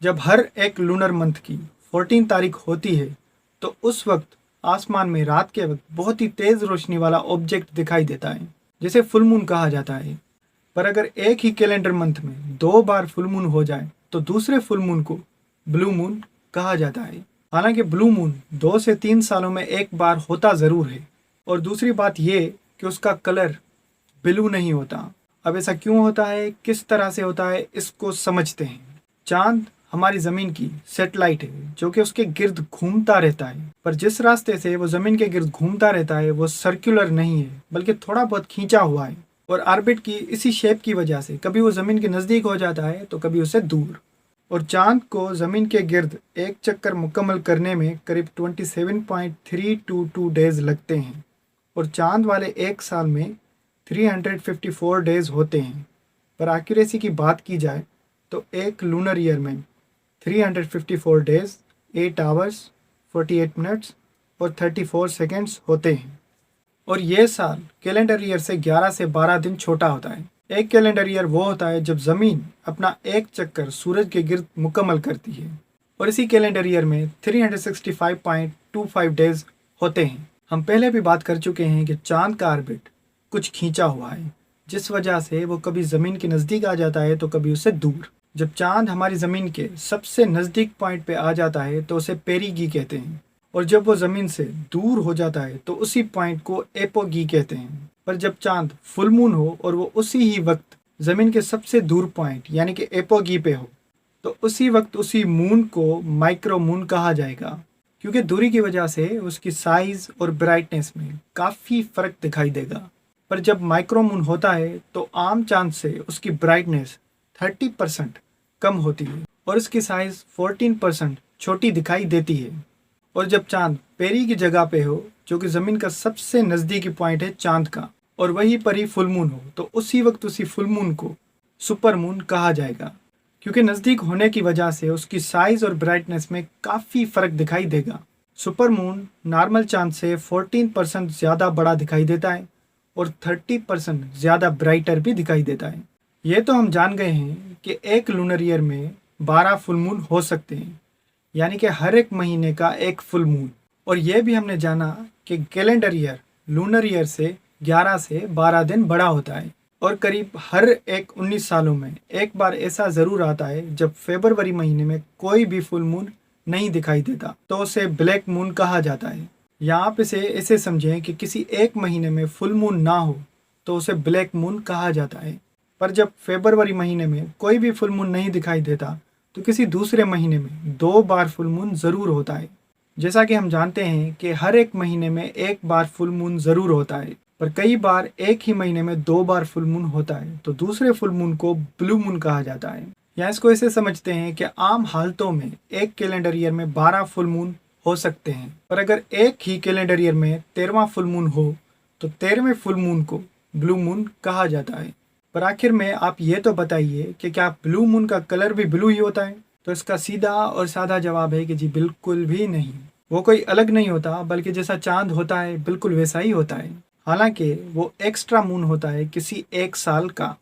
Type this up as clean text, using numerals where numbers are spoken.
जब हर एक lunar month की 14 तारीख होती है तो उस वक्त आसमान में रात के वक्त बहुत ही तेज रोशनी वाला ऑब्जेक्ट दिखाई देता है जिसे फुल मून कहा जाता है। पर अगर एक ही कैलेंडर मंथ में 2 बार फुल मून हो जाए तो दूसरे फुल मून को ब्लू मून कहा जाता है। हालांकि ब्लू मून 2 से 3 सालों में एक बार होता ज़रूर है। और दूसरी बात यह कि उसका कलर ब्लू नहीं होता। अब ऐसा क्यों होता है, किस तरह से होता है, इसको समझते हैं। चांद हमारी ज़मीन की सैटेलाइट है जो कि उसके गिर्द घूमता रहता है, पर जिस रास्ते से वो ज़मीन के गिर्द घूमता रहता है वो सर्कुलर नहीं है बल्कि थोड़ा बहुत खींचा हुआ है। और ऑर्बिट की इसी शेप की वजह से कभी वो ज़मीन के नज़दीक हो जाता है तो कभी उससे दूर। और चांद को ज़मीन के गिर्द एक चक्कर मुकम्मल करने में करीब 27.322 डेज लगते हैं। और चांद वाले एक साल में 354 डेज होते हैं। पर एक्यूरेसी की बात की जाए तो एक लूनर ईयर में 354 डेज, 8 आवर्स, 48 मिनट्स और 34 सेकेंड्स होते हैं। और ये साल कैलेंडर ईयर से 11 से 12 दिन छोटा होता है। एक कैलेंडर ईयर वो होता है जब ज़मीन अपना एक चक्कर सूरज के गिर्द मुकम्मल करती है। और इसी कैलेंडर ईयर में 365.25 डेज होते हैं। हम पहले भी बात कर चुके हैं कि चांद का ऑर्बिट कुछ खींचा हुआ है जिस वजह से वो कभी ज़मीन के नज़दीक आ जाता है तो कभी उससे दूर। जब चांद हमारी ज़मीन के सबसे नज़दीक पॉइंट पे आ जाता है तो उसे पेरिगी कहते हैं। और जब वो ज़मीन से दूर हो जाता है तो उसी पॉइंट को एपोगी कहते हैं। पर जब चांद फुल मून हो और वो उसी ही वक्त ज़मीन के सबसे दूर पॉइंट यानी कि एपोगी पे हो तो उसी वक्त उसी मून को माइक्रो मून कहा जाएगा, क्योंकि दूरी की वजह से उसकी साइज़ और ब्राइटनेस में काफ़ी फ़र्क दिखाई देगा। पर जब माइक्रो मून होता है तो आम चांद से उसकी ब्राइटनेस 30% कम होती है और इसकी साइज़ 14% छोटी दिखाई देती है। और जब चांद पेरी की जगह पे हो जो कि ज़मीन का सबसे नज़दीकी पॉइंट है चांद का, और वहीं पर ही फुल मून हो तो उसी वक्त उसी फुल मून को सुपर मून कहा जाएगा, क्योंकि नज़दीक होने की वजह से उसकी साइज़ और ब्राइटनेस में काफ़ी फ़र्क दिखाई देगा। सुपर मून नॉर्मल चांद से 14% ज़्यादा बड़ा दिखाई देता है और 30% ज़्यादा ब्राइटर भी दिखाई देता है। ये तो हम जान गए हैं कि एक लूनर ईयर में 12 फुल मून हो सकते हैं, यानी कि हर एक महीने का एक फुल मून। और यह भी हमने जाना कि कैलेंडर ईयर लूनर ईयर से 11 से 12 दिन बड़ा होता है। और करीब हर एक 19 सालों में एक बार ऐसा ज़रूर आता है जब फरवरी महीने में कोई भी फुल मून नहीं दिखाई देता तो उसे ब्लैक मून कहा जाता है। या आप इसे ऐसे समझें कि किसी एक महीने में फुल मून ना हो तो उसे ब्लैक मून कहा जाता है। पर जब फरवरी महीने में कोई भी फुल मून नहीं दिखाई देता तो किसी दूसरे महीने में 2 बार फुल मून ज़रूर होता है। जैसा कि हम जानते हैं कि हर एक महीने में एक बार फुल मून ज़रूर होता है, पर कई बार एक ही महीने में 2 बार फुल मून होता है तो दूसरे फुल मून को ब्लू मून कहा जाता है। या इसको ऐसे समझते हैं कि आम हालतों में एक कैलेंडर ईयर में 12 फुल मून हो सकते हैं, पर अगर एक ही कैलेंडर ईयर में 13वां फुल मून हो तो 13वें फुल मून को ब्लू मून कहा जाता है। पर आखिर में आप ये तो बताइए कि क्या ब्लू मून का कलर भी ब्लू ही होता है? तो इसका सीधा और सादा जवाब है कि जी बिल्कुल भी नहीं। वो कोई अलग नहीं होता बल्कि जैसा चांद होता है बिल्कुल वैसा ही होता है। हालांकि वो एक्स्ट्रा मून होता है किसी एक साल का।